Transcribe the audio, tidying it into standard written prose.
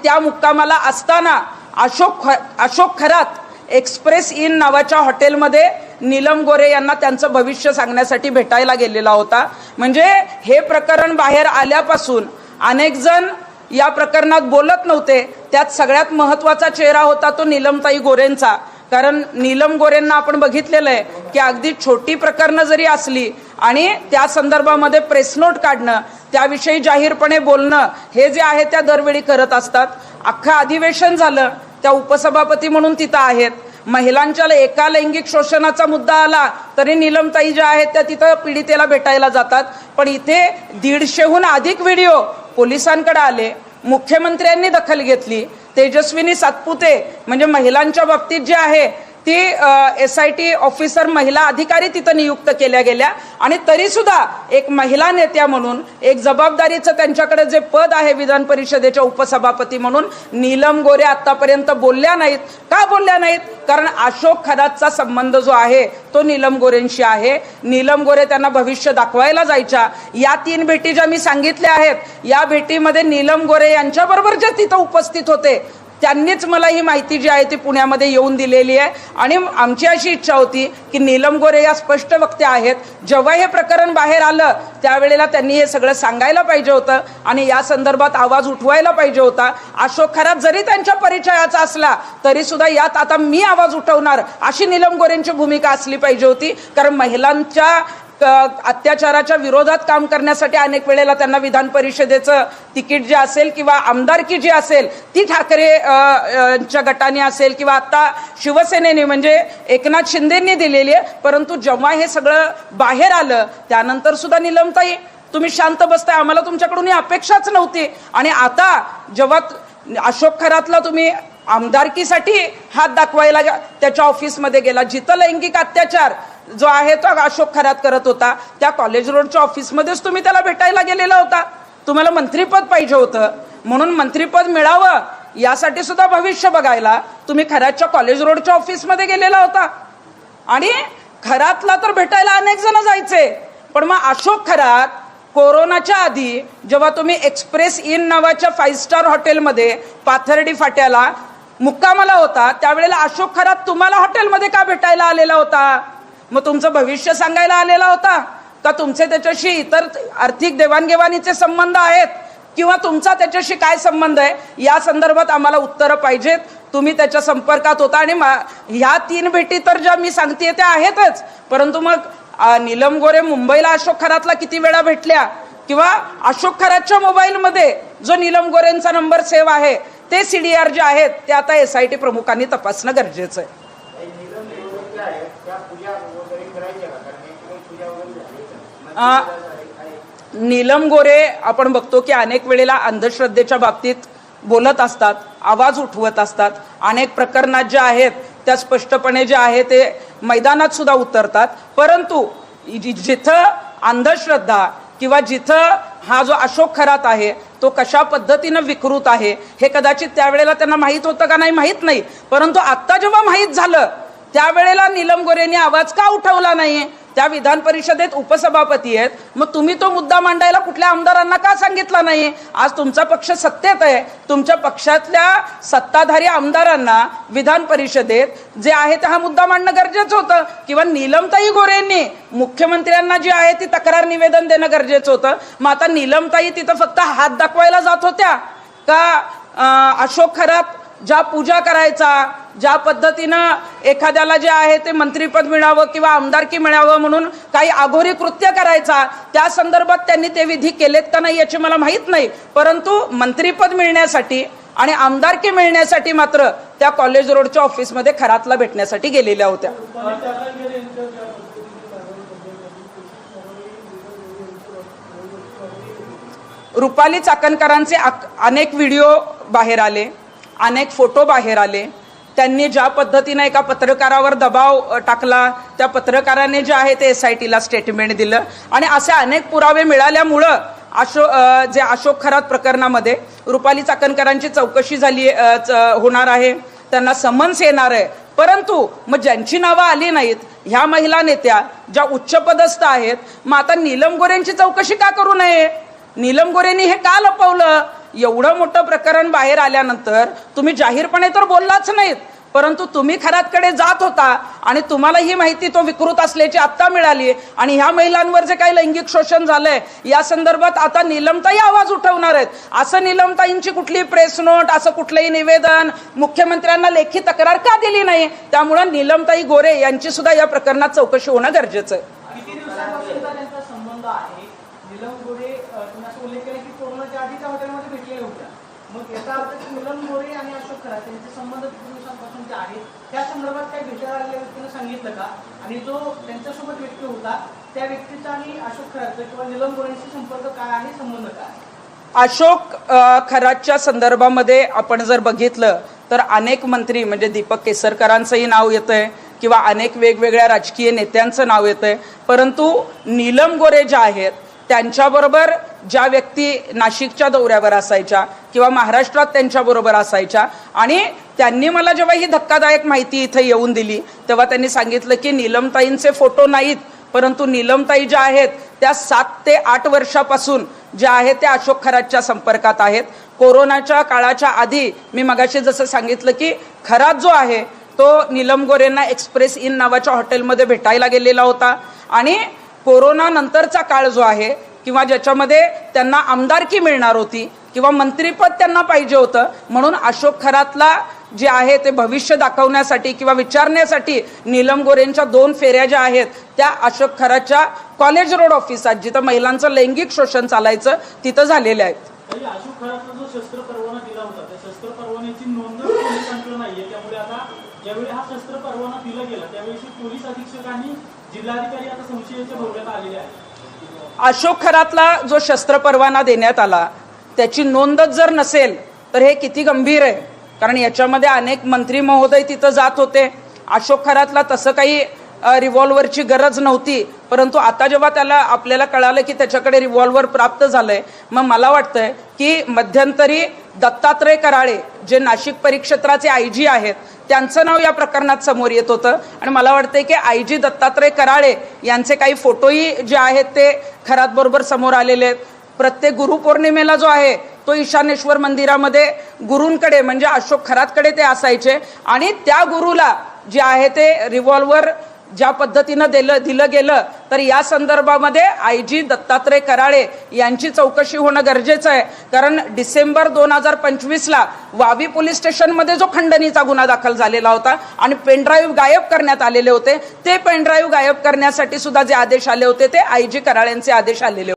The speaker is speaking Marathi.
त्या मुक्कामाला असताना अशोक खरात एक्सप्रेस इन नावाच्या हॉटेलमध्ये नीलम गोरे यांना त्यांचं भविष्य सांगण्यासाठी भेटायला गेलेला होता। म्हणजे हे प्रकरण बाहेर आल्यापासून अनेक जण या प्रकरणात बोलत नव्हते। त्यात सगळ्यात महत्त्वाचा चेहरा होता तो नीलमताई गोरेंचा। कारण नीलम गोरेंना आपण बघितलेलं आहे की अगदी छोटी प्रकरणं जरी असली आणि त्या संदर्भामध्ये प्रेस नोट काढणं, त्याविषयी जाहीरपणे बोलणं हे जे आहे त्या दरवेळी करत असतात। अख्खं अधिवेशन झालं, त्या उपसभापती म्हणून तिथं आहेत। महिलांच्या एका लैंगिक शोषणाचा मुद्दा आला तरी नीलमताई ज्या आहेत त्या तिथं पीडितेला भेटायला जातात। पण इथे 150हून अधिक व्हिडिओ पोलिसांकडे आले, मुख्यमंत्र्यांनी दखल घेतली। तेजस्विनी सातपुते म्हणजे महिलांच्या बाबतीत जे आहे ती SIT ऑफिसर महिला अधिकारी तिथं नियुक्त केल्या गेल्या आणि तरी सुद्धा एक महिला नेत्या म्हणून एक जबाबदारीचं त्यांच्याकडे जे पद आहे विधान परिषदेच्या उपसभापती म्हणून नीलम गोरे आतापर्यंत बोलल्या नाहीत। का बोलल्या नाहीत? कारण अशोक खरातचा संबंध जो आहे तो नीलम गोरेंशी आहे। नीलम गोरे त्यांना भविष्य दाखवायला जायच्या। या 3 भेटी ज्या मी सांगितल्या आहेत, या भेटीमध्ये नीलम गोरे यांच्याबरोबर जे तिथं उपस्थित होते त्यांनीच मला ही माहिती जी आहे ती पुण्यामध्ये येऊन दिलेली आहे। आणि आमची अशी इच्छा होती की नीलम गोरे या स्पष्ट वक्त्या आहेत। जेव्हा हे प्रकरण बाहेर आलं त्यावेळेला त्यांनी हे सगळं सांगायला पाहिजे होतं आणि या संदर्भात आवाज उठवायला पाहिजे होता। अशोक खरात जरी त्यांच्या परिचयाचा असला तरी सुद्धा यात आता मी आवाज उठवणार अशी नीलम गोरेंची भूमिका असली पाहिजे होती। कारण महिलांच्या अत्याचाराच्या विरोधात काम करण्यासाठी अनेक वेळेला त्यांना विधान परिषदेचं तिकीट जे असेल किंवा आमदारकी जी असेल ती ठाकरेंच्या गटाने असेल किंवा आता शिवसेनेने म्हणजे एकनाथ शिंदेंनी दिलेली आहे। परंतु जेव्हा हे सगळं बाहेर आलं त्यानंतर सुद्धा नीलमताई तुम्ही शांत बसताय, आम्हाला तुमच्याकडून ही अपेक्षाच नव्हती। आणि आता जेव्हा अशोक खरातला तुम्ही आमदारकीसाठी हात दाखवायला त्याच्या ऑफिसमध्ये गेला, जिथं लैंगिक अत्याचार जो आहे तो अशोक खरात करत होता त्या कॉलेज रोडच्या ऑफिसमध्येच तुम्ही त्याला भेटायला गेलेला होता। तुम्हाला मंत्रीपद पाहिजे होतं म्हणून मंत्रीपद मिळावं यासाठी सुद्धा भविष्य बघायला तुम्ही खरातच्या कॉलेज रोडच्या ऑफिसमध्ये गेलेला होता। आणि खरातला तर भेटायला अनेक जण जायचे, पण मग अशोक खरात कोरोनाच्या आधी जेव्हा तुम्ही एक्सप्रेस इन नावाच्या 5 स्टार हॉटेलमध्ये पाथर्डी फाट्याला मुक्कामाला होता त्यावेळेला अशोक खरात तुम्हाला हॉटेलमध्ये का भेटायला आलेला होता? मग तुमचं भविष्य सांगायला आलेला होता का? तुमचे त्याच्याशी इतर आर्थिक देवाणघेवाणीचे संबंध आहेत किंवा तुमचा त्याच्याशी काय संबंध आहे या संदर्भात आम्हाला उत्तरं पाहिजेत। तुम्ही त्याच्या संपर्कात होता आणि ह्या 3 भेटी तर ज्या मी सांगते त्या आहेतच, परंतु मग नीलम गोरे मुंबईला अशोक खरातला किती वेळा भेटल्या किंवा अशोक खरातच्या मोबाईलमध्ये जो नीलम गोरेंचा नंबर सेव्ह आहे ते CDR जे आहेत ते आता SIT प्रमुखांनी तपासणं गरजेचं आहे। नीलम गोरे आपण बघतो की अनेक वेळेला अंधश्रद्धेच्या बाबतीत बोलत असतात, आवाज उठवत असतात। अनेक प्रकरणात जे आहेत त्या स्पष्टपणे जे आहे ते मैदानात सुद्धा उतरतात। परंतु जिथं अंधश्रद्धा किंवा जिथं हा जो अशोक खरात आहे तो कशा पद्धतीनं विकृत आहे हे कदाचित त्यावेळेला त्यांना माहीत होतं का नाही माहीत नाही, परंतु आत्ता जेव्हा माहीत झालं त्यावेळेला नीलम गोरेंनी आवाज का उठवला नाही? त्या विधान परिषदेत उपसभापती आहेत, मग तुम्ही तो मुद्दा मांडायला कुठल्या आमदारांना का सांगितला नाही? आज तुमचा पक्ष सत्तेत आहे, तुमच्या पक्षातल्या सत्ताधारी आमदारांना विधान परिषदेत जे आहे ते हा मुद्दा मांडणं गरजेचं होतं किंवा नीलमताई गोरेंनी मुख्यमंत्र्यांना जी आहे ती तक्रार निवेदन देणं गरजेचं होतं। मग आता नीलमताई तिथं फक्त हात दाखवायला जात होत्या का अशोक खरात ज्या पूजा करायचा, ज्या पद्धतीनं एखाद्याला जे आहे ते मंत्रीपद मिळावं किंवा आमदारकी मिळावं म्हणून काही अघोरी कृत्य करायचा त्या संदर्भात त्यांनी ते विधी केलेत का नाही याची मला माहीत नाही, परंतु मंत्रीपद मिळण्यासाठी आणि आमदारकी मिळण्यासाठी मात्र त्या कॉलेज रोडच्या ऑफिसमध्ये खरातला भेटण्यासाठी गेलेल्या होत्या। रुपाली चाकणकरांचे अनेक व्हिडिओ बाहेर आले, अनेक फोटो बाहेर आले। त्यांनी ज्या पद्धतीने एका पत्रकारावर दबाव टाकला त्या पत्रकाराने जे आहे ते SITला स्टेटमेंट दिलं आणि असे अनेक पुरावे मिळाल्यामुळं अशोक खरात प्रकरणामध्ये रुपाली चाकणकरांची चौकशी होणार आहे, त्यांना समन्स येणार आहे। परंतु मग ज्यांची नावं आली नाहीत ह्या महिला नेत्या ज्या उच्चपदस्थ आहेत, मग आता नीलम गोरेंची चौकशी का करू नये? नीलम गोरेंनी हे का लपवलं? एवढं मोठं प्रकरण बाहेर आल्यानंतर तुम्ही जाहीरपणे तर बोललाच नाहीत, परंतु तुम्ही खरातकडे जात होता आणि तुम्हाला ही माहिती तो विकृत असल्याची आत्ता मिळाली आणि ह्या महिलांवर जे काही लैंगिक शोषण झालंय या संदर्भात आता नीलमताई आवाज उठवणार आहेत. असं नीलमताईंची कुठली प्रेस नोट, असं कुठलंही निवेदन, मुख्यमंत्र्यांना लेखी तक्रार का दिली नाही? त्यामुळे नीलमताई गोरे यांची सुद्धा या प्रकरणात चौकशी होणं गरजेचं आहे. किती दिवसांपासून त्यांचा संबंध आहे? नीलम गोरे तुम्ही असं उल्लेख केला की कोरोनाच्या आधी त्या हॉटेलमध्ये भेटलेल्या होत्या, मग याचा अर्थ की नीलम गोरे आणि अशोक खरात यांचे संबंध किती दिवसांपासूनचे आहेत? त्या संदर्भात काही भेटायला आलेल्या व्यक्तीने सांगितलं का? आणि जो त्यांच्यासोबत व्यक्ती होता त्या व्यक्तीचा आणि अशोक खरातचा किंवा नीलम गोरेंशी संपर्क काय आहे, संबंध काय? अशोक खरातच्या संदर्भामध्ये आपण जर बघितलं तर अनेक मंत्री म्हणजे दीपक केसरकरांचंही नाव येतंय किंवा अनेक वेगवेगळ्या राजकीय नेत्यांचं नाव येतंय, परंतु नीलम गोरे ज्या आहेत त्यांच्याबरोबर ज्या व्यक्ती नाशिकच्या दौऱ्यावर असायच्या किंवा महाराष्ट्रात त्यांच्याबरोबर असायच्या आणि त्यांनी मला जेव्हा ही धक्कादायक माहिती इथे येऊन दिली तेव्हा त्यांनी सांगितलं की नीलमताईंचे फोटो नाहीत, परंतु नीलमताई ज्या आहेत त्या 7 ते 8 वर्षापासून ज्या आहेत त्या अशोक खरातच्या संपर्कात आहेत. कोरोनाच्या काळाच्या आधी मी मगाशी जसं सांगितलं की खरात जो आहे तो नीलम गोरेंना एक्सप्रेस इन नावाच्या हॉटेलमध्ये भेटायला गेलेला होता आणि कोरोना नंतरचा काळ जो आहे किंवा ज्याच्यामध्ये त्यांना आमदारकी मिळणार होती किंवा मंत्रीपद त्यांना पाहिजे होतं म्हणून अशोक खरातला जे आहे ते भविष्य दाखवण्यासाठी किंवा विचारण्यासाठी नीलम गोरेंच्या 2 फेऱ्या ज्या आहेत त्या अशोक खरातच्या कॉलेज रोड ऑफिसात जिथं महिलांचं लैंगिक शोषण चालायचं तिथं झालेल्या आहेत. अशोक खरातला जो शस्त्र परवाना दिला होता त्या शस्त्र परवान्याची नोंद पोलिसांकडे नाहीये, त्यामुळे आता ज्यावेळी हा शस्त्र परवाना दिला गेला त्यावेळी पोलीस अधीक्षक आणि जिल्हाधिकारी आता संशयाच्या भोवऱ्यात आलेले आहेत. अशोक खरातला जो शस्त्र परवाना देण्यात आला त्याची नोंदच जर नसेल तर हे किती गंभीर आहे, कारण याच्यामध्ये अनेक मंत्री महोदय तिथं जात होते. अशोक खरातला तसं काही रिव्हॉल्व्हरची गरज नव्हती, परंतु आता जेव्हा त्याला आपल्याला कळालं की त्याच्याकडे रिव्हॉल्व्हर प्राप्त झालंय मग मला वाटतंय की मध्यंतरी दत्तात्रय कराळे जे नाशिक परिक्षेत्राचे IG आहेत त्यांचं नाव या प्रकरणात समोर येत होतं आणि मला वाटतंय की IG दत्तात्रय कराळे यांचे काही फोटोही जे आहेत ते खरात बरोबर समोर आलेले आहेत. प्रत्येक गुरुपौर्णिमेला जो आहे तो ईशानेश्वर मंदिरामध्ये गुरूंकडे म्हणजे अशोक खरातकडे ते असायचे आणि त्या गुरुला जे आहे ते रिव्हॉल्व्हर ज्या पद्धतीनं दिलं गेलं तर या संदर्भामध्ये IG दत्तात्रय कराळे यांची चौकशी होणं गरजेचं आहे. कारण डिसेंबर 2025ला वावी पोलीस स्टेशनमध्ये जो खंडणीचा गुन्हा दाखल झालेला होता आणि पेनड्राईव्ह गायब करण्यात आलेले होते ते पेनड्राईव्ह गायब करण्यासाठी सुद्धा जे आदेश आले होते ते IG कराळेंचे आदेश आलेले होते.